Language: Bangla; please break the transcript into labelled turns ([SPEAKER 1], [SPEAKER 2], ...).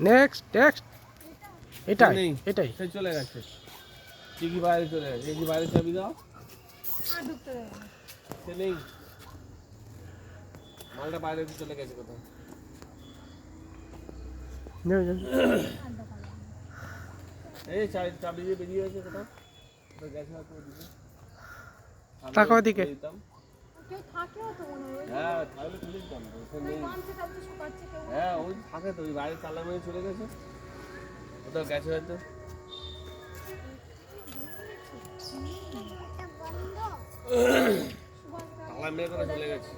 [SPEAKER 1] নেক্সট নেক্সট এটাই এটাই
[SPEAKER 2] সে চলে গেছে। কি বাইরে চলে গেছে? এই কি বাইরে চাবি দাও। সে নেই, মালটা বাইরে চলে গেছে কোথাও। এই চাবি দিয়ে বেরিয়ে গেছে কোথাও, গেছে হয়তো ওদিকে।
[SPEAKER 1] তাকে ওদিকে।
[SPEAKER 2] হ্যাঁ তাহলে খুলে দিতাম তো, সে নেই। হ্যাঁ ওই থাকে তো, ওই বাইরে তালা মেরে চলে গেছে কোথাও, গেছে হয়তো। তালা মেরে করে চলে গেছে।